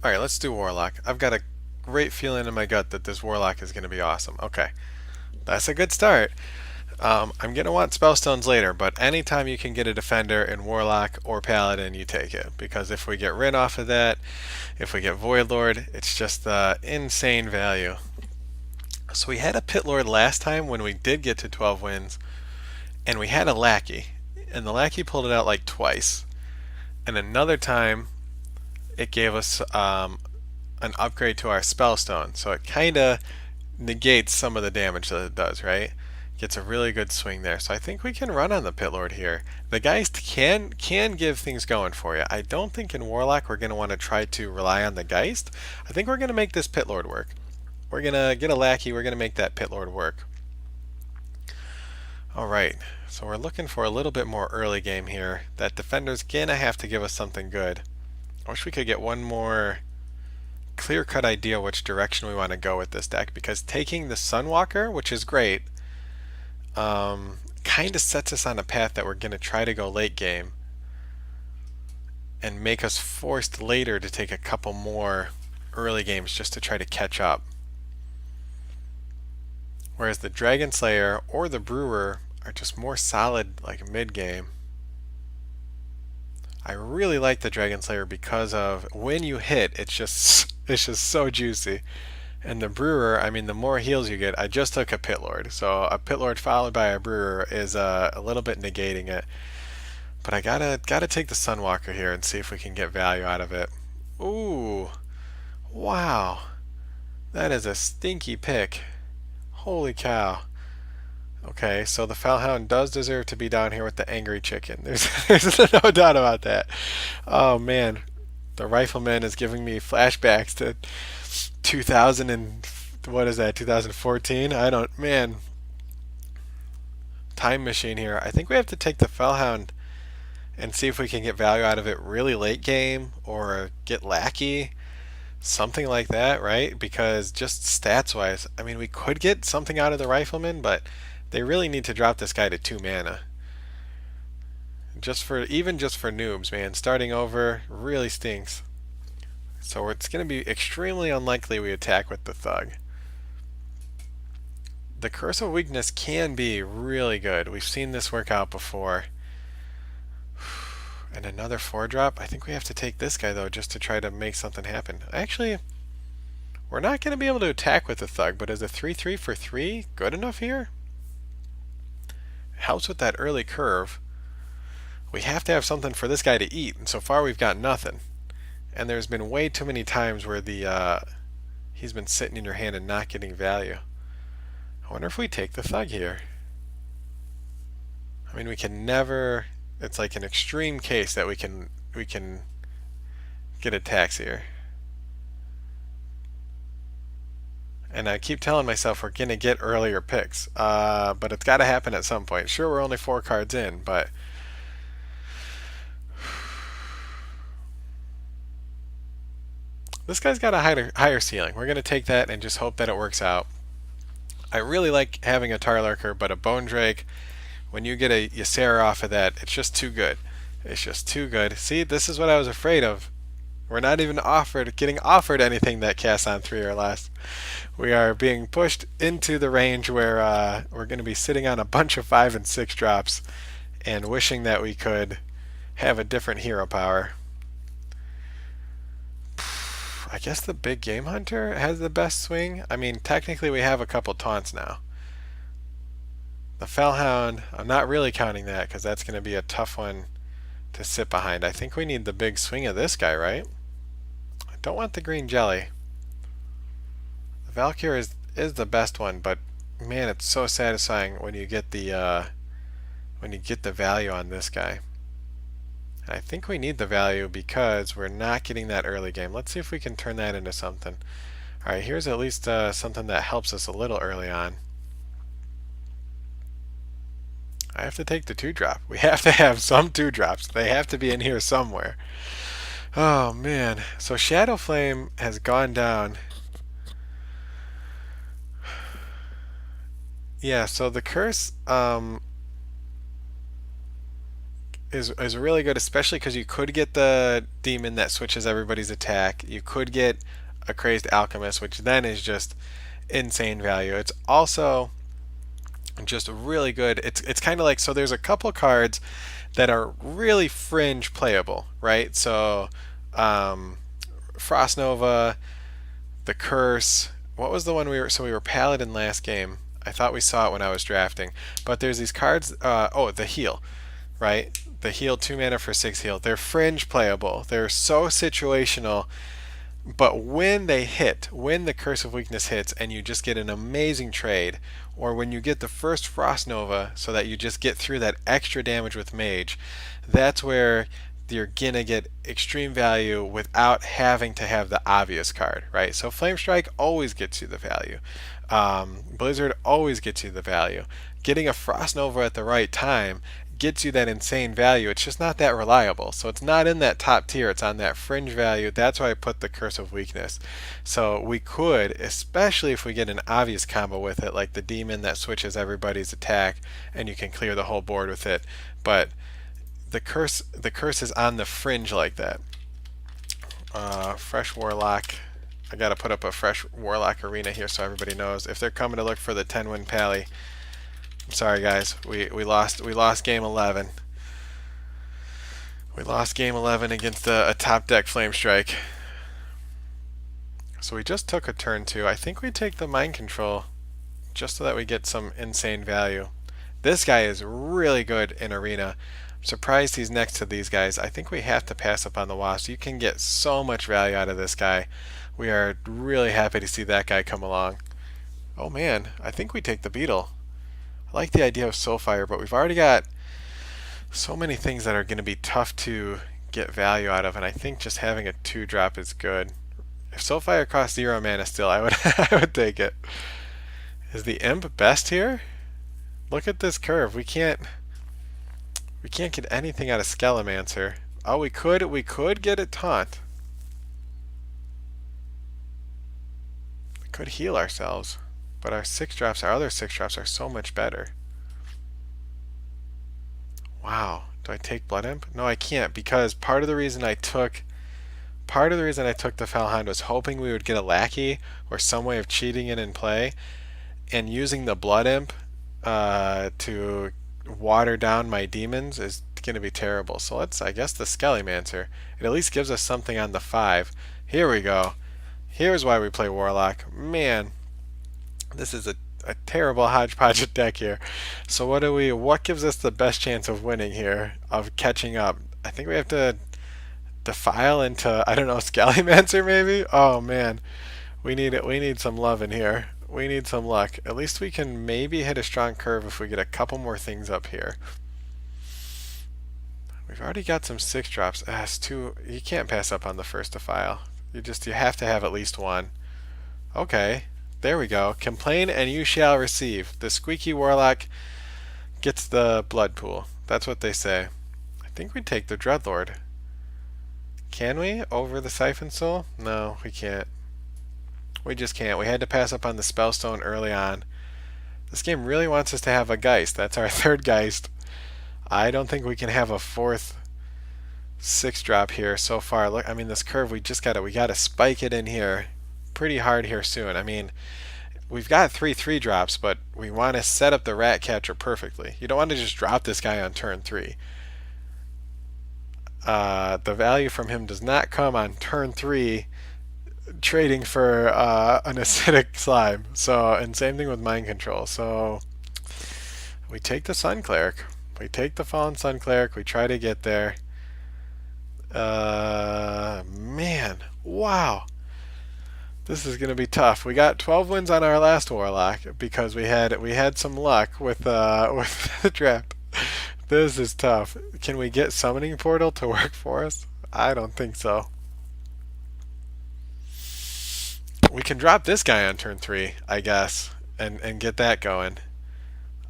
Alright, let's do Warlock. I've got a great feeling in my gut that this Warlock is going to be awesome. Okay, that's a good start. I'm going to want Spellstones later, but anytime you can get a Defender in Warlock or Paladin, you take it. Because if we get Rin off of that, if we get Void Lord, it's just insane value. So we had a Pit Lord last time when we did get to 12 wins, and we had a Lackey. And the Lackey pulled it out like twice. And another time, it gave us an upgrade to our Spellstone. So it kind of negates some of the damage that it does, right? Gets a really good swing there. So I think we can run on the Pit Lord here. The Geist can give things going for you. I don't think in Warlock we're going to want to try to rely on the Geist. I think we're going to make this Pit Lord work. We're going to get a Lackey. We're going to make that Pit Lord work. Alright, so we're looking for a little bit more early game here. That Defender's going to have to give us something good. I wish we could get one more clear-cut idea which direction we want to go with this deck, because taking the Sunwalker, which is great, kind of sets us on a path that we're going to try to go late game and make us forced later to take a couple more early games just to try to catch up. Whereas the Dragon Slayer or the Brewer are just more solid like mid-game. I really like the Dragon Slayer because of when you hit, it's just so juicy. And the Brewer, I mean, the more heals you get, I just took a Pit Lord. So a Pit Lord followed by a Brewer is a little bit negating it. But I gotta take the Sunwalker here and see if we can get value out of it. Ooh, wow, that is a stinky pick. Holy cow. Okay, so the Foulhound does deserve to be down here with the Angry Chicken. There's no doubt about that. Oh man, the Rifleman is giving me flashbacks to 2000 and what is that? 2014? I don't, man. Time machine here. I think we have to take the Fellhound and see if we can get value out of it really late game or get Lackey, something like that, right? Because just stats wise, I mean, we could get something out of the Rifleman, but they really need to drop this guy to 2 mana. Even just for noobs, man, starting over really stinks. So it's going to be extremely unlikely we attack with the Thug. The Curse of Weakness can be really good. We've seen this work out before. And another 4-drop. I think we have to take this guy though just to try to make something happen. Actually, we're not going to be able to attack with the Thug, but is a 3/3 for 3 good enough here? Helps with that early curve. We have to have something for this guy to eat, and so far we've got nothing. And there's been way too many times where he's been sitting in your hand and not getting value. I wonder if we take the Thug here. I mean, we can never. It's like an extreme case that we can get attacks here. And I keep telling myself we're gonna get earlier picks, but it's got to happen at some point. Sure, we're only 4 cards in, but this guy's got a higher ceiling. We're gonna take that and just hope that it works out. I really like having a Tarlurker, but a Bone Drake, when you get a Ysera off of that, it's just too good. It's just too good. See, this is what I was afraid of. We're not even getting offered anything that casts on 3 or less. We are being pushed into the range where we're going to be sitting on a bunch of 5 and 6 drops and wishing that we could have a different hero power. I guess the Big Game Hunter has the best swing. I mean, technically we have a couple taunts now. The Fellhound, I'm not really counting that because that's going to be a tough one to sit behind. I think we need the big swing of this guy, right? I don't want the green jelly. The Valkyr is the best one, but man, it's so satisfying when you get the value on this guy. I think we need the value because we're not getting that early game. Let's see if we can turn that into something. Alright, here's at least something that helps us a little early on. I have to take the 2-drop. We have to have some 2-drops. They have to be in here somewhere. Oh man. So Shadow Flame has gone down. Yeah, so the curse is really good, especially because you could get the demon that switches everybody's attack. You could get a crazed alchemist, which then is just insane value. It's also just really good. It's kind of like, so there's a couple cards that are really fringe playable, right? So Frost Nova, the Curse. What was the one we were Paladin last game. I thought we saw it when I was drafting. But there's these cards, the Heal, right? The Heal, 2 mana for 6 heal. They're fringe playable. They're so situational. But when they hit, when the Curse of Weakness hits and you just get an amazing trade, or when you get the first Frost Nova so that you just get through that extra damage with Mage, that's where you're gonna get extreme value without having to have the obvious card, right? So Flame Strike always gets you the value. Blizzard always gets you the value. Getting a Frost Nova at the right time gets you that insane value. It's just not that reliable. So it's not in that top tier. It's on that fringe value. That's why I put the Curse of Weakness. So we could, especially if we get an obvious combo with it, like the demon that switches everybody's attack and you can clear the whole board with it. But the curse is on the fringe like that. Fresh Warlock. I gotta put up a fresh Warlock arena here so everybody knows. If they're coming to look for the 10-win pally, I'm sorry guys, we lost game 11. We lost game 11 against a top deck Flame Strike. So we just took a turn 2. I think we take the Mind Control just so that we get some insane value. This guy is really good in arena. I'm surprised he's next to these guys. I think we have to pass up on the Wasp. You can get so much value out of this guy. We are really happy to see that guy come along. Oh man, I think we take the Beetle. I like the idea of Soulfire, but we've already got so many things that are going to be tough to get value out of, and I think just having a 2-drop is good. If Soulfire costs 0 mana still, I would I would take it. Is the Imp best here? Look at this curve. We can't get anything out of Skelemancer. Oh, we could get a Taunt. We could heal ourselves. But our other 6-drops are so much better. Wow. Do I take Blood Imp? No, I can't, because part of the reason I took the Felhound was hoping we would get a Lackey or some way of cheating it in play, and using the Blood Imp to water down my demons is going to be terrible. So let's, I guess, the Skelemancer. It at least gives us something on the 5. Here we go. Here's why we play Warlock. Man, this is a terrible hodgepodge of deck here. So what gives us the best chance of winning here, of catching up? I think we have to Defile into, I don't know, Skelemancer maybe? Oh man, we need some love in here. We need some luck. At least we can maybe hit a strong curve if we get a couple more things up here. We've already got some 6-drops. It's too, you can't pass up on the first Defile. You have to have at least one. Okay. There we go. Complain and you shall receive. The squeaky Warlock gets the blood pool. That's what they say. I think we take the Dreadlord. Can we? Over the Siphon Soul? No, we can't. We just can't. We had to pass up on the Spellstone early on. This game really wants us to have a Geist. That's our 3rd Geist. I don't think we can have a 4th 6-drop here so far. Look, I mean, this curve, we gotta spike it in here pretty hard here soon. I mean, we've got 3 3-drops, but we want to set up the Rat Catcher perfectly. You don't want to just drop this guy on turn 3. The value from him does not come on turn 3 trading for an acidic slime. So, and same thing with Mind Control. So we take the Sun Cleric. We take the Fallen Sun Cleric. We try to get there. Man, wow. This is going to be tough. We got 12 wins on our last Warlock because we had some luck with the draft. This is tough. Can we get Summoning Portal to work for us? I don't think so. We can drop this guy on turn 3, I guess, and get that going.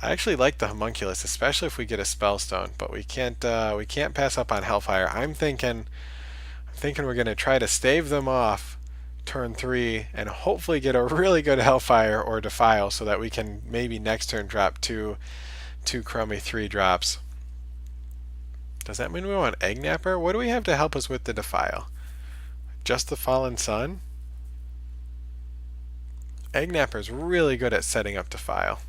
I actually like the Homunculus, especially if we get a Spellstone, but we can't pass up on Hellfire. I'm thinking we're going to try to stave them off turn 3 and hopefully get a really good Hellfire or Defile so that we can maybe next turn drop two crummy 3-drops. Does that mean we want Egg Napper? What do we have to help us with the Defile? Just the Fallen Sun? Egg Napper is really good at setting up Defile.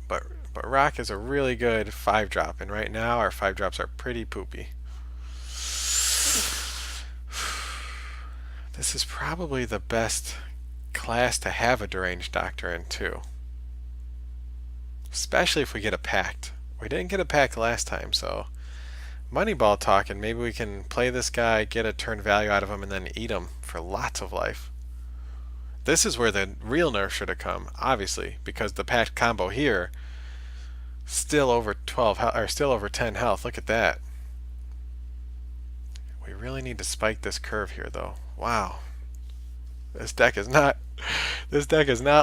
But Rock is a really good 5-drop, and right now our 5-drops are pretty poopy. This is probably the best class to have a Deranged Doctor in, too. Especially if we get a Pact. We didn't get a Pact last time, so Moneyball talking. Maybe we can play this guy, get a turn value out of him, and then eat him for lots of life. This is where the real nerf should have come, obviously, because the Pact combo here still over 12 or still over 10 health. Look at that. We really need to spike this curve here, though. Wow. This deck is not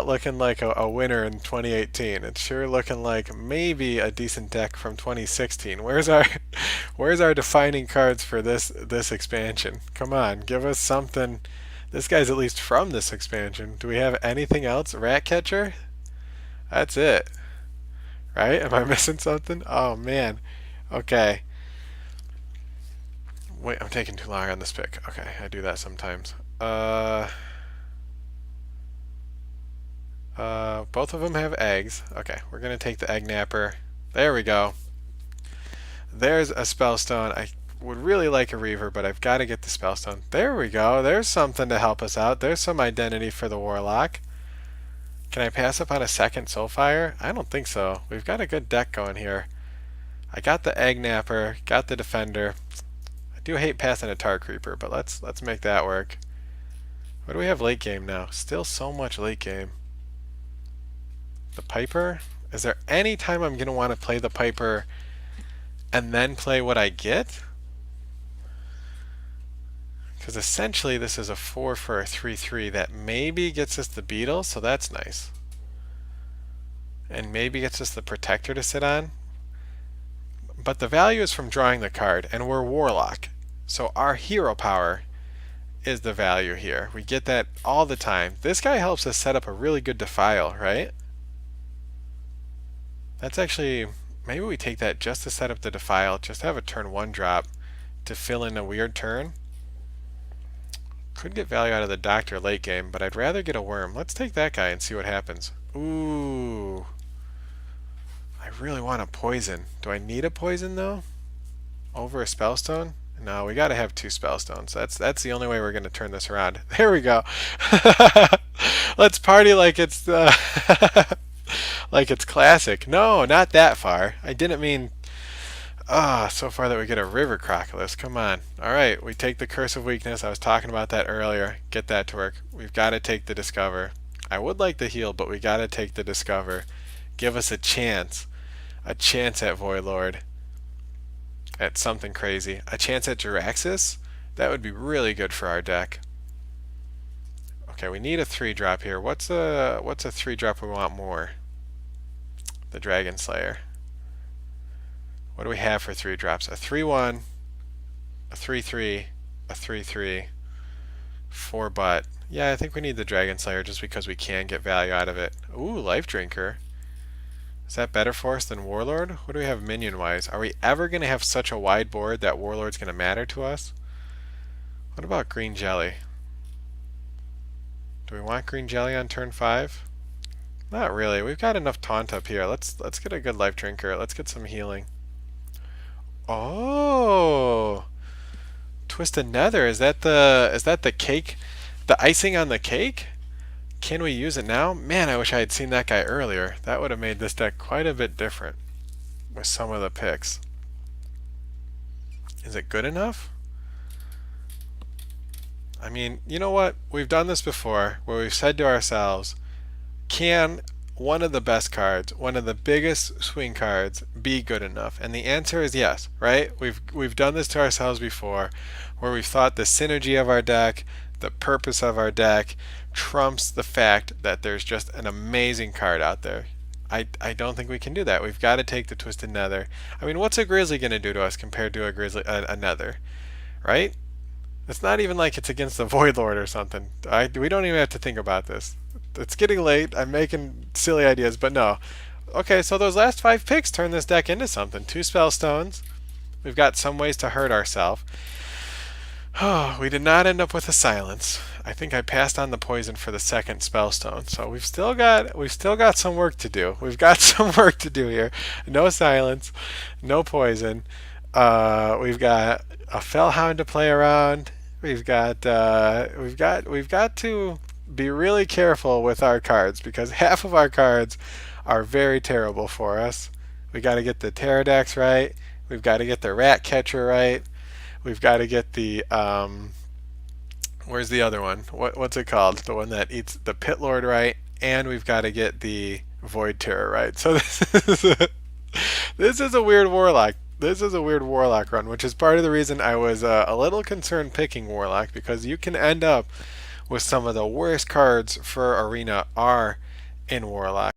looking like a winner in 2018. It's sure looking like maybe a decent deck from 2016. Where's our defining cards for this expansion? Come on, give us something. This guy's at least from this expansion. Do we have anything else? Ratcatcher? That's it. Right? Am I missing something? Oh man. Okay. Wait, I'm taking too long on this pick. Okay, I do that sometimes. Both of them have eggs. Okay, we're gonna take the Egg Napper. There we go. There's a Spellstone. I would really like a Reaver, but I've got to get the Spellstone. There we go. There's something to help us out. There's some identity for the Warlock. Can I pass up on a second Soulfire? I don't think so. We've got a good deck going here. I got the Egg Napper, got the Defender. I do hate passing a Tar Creeper, but let's make that work. What do we have late game now? Still so much late game. The Piper? Is there any time I'm going to want to play the Piper and then play what I get? Because essentially this is a 4 for a 3/3 that maybe gets us the Beetle, so that's nice. And maybe gets us the Protector to sit on. But the value is from drawing the card, and we're Warlock. So our hero power is the value here. We get that all the time. This guy helps us set up a really good Defile, right? That's actually, maybe we take that just to set up the Defile, just have a turn 1 drop to fill in a weird turn. Could get value out of the Doctor late game, but I'd rather get a Worm. Let's take that guy and see what happens. Ooh. I really want a Poison. Do I need a Poison though? Over a Spellstone? No, we gotta have 2 Spellstones. That's the only way we're gonna turn this around. There we go. Let's party like it's like it's classic. No, not that far. I didn't mean so far that we get a River Crocodile. Come on. Alright, we take the Curse of Weakness. I was talking about that earlier. Get that to work. We've got to take the Discover. I would like the heal, but we got to take the Discover. Give us a chance. A chance at Voidlord. At something crazy. A chance at Jiraxxus? That would be really good for our deck. Okay, we need a 3-drop here. What's a 3-drop we want more? The Dragon Slayer. What do we have for 3-drops? A 3/1, a 3/3, a 3/3, 4 butt. Yeah, I think we need the Dragon Slayer just because we can get value out of it. Ooh, Life Drinker. Is that better for us than Warlord? What do we have minion-wise? Are we ever going to have such a wide board that Warlord's going to matter to us? What about Green Jelly? Do we want Green Jelly on turn 5? Not really. We've got enough taunt up here. Let's get a good Life Drinker. Let's get some healing. Oh, Twisted Nether. Is that the cake? The icing on the cake? Can we use it now? Man, I wish I had seen that guy earlier. That would have made this deck quite a bit different with some of the picks. Is it good enough? I mean, you know what? We've done this before where we've said to ourselves, can one of the best cards, one of the biggest swing cards, be good enough? And the answer is yes, right? We've done this to ourselves before where we've thought the synergy of our deck, the purpose of our deck trumps the fact that there's just an amazing card out there. I don't think we can do that. We've got to take the Twisted Nether. I mean, what's a Grizzly going to do to us compared to a Nether, right? It's not even like it's against the Voidlord or something. We don't even have to think about this. It's getting late. I'm making silly ideas, but no. Okay, so those last 5 picks turn this deck into something. 2 Spellstones, We've got some ways to hurt ourselves. Oh, we did not end up with a silence. I think I passed on the poison for the second spellstone. So we've still got some work to do. We've got some work to do here. No silence, no poison. We've got a fellhound to play around. We've got to be really careful with our cards because half of our cards are very terrible for us. We got to get the pterodax right. We've got to get the rat catcher right. We've got to get the where's the other one? What's it called? The one that eats the pit lord right, and we've got to get the void terror right. So this is a weird warlock. This is a weird warlock run, which is part of the reason I was a little concerned picking warlock because you can end up with some of the worst cards for arena are in warlock.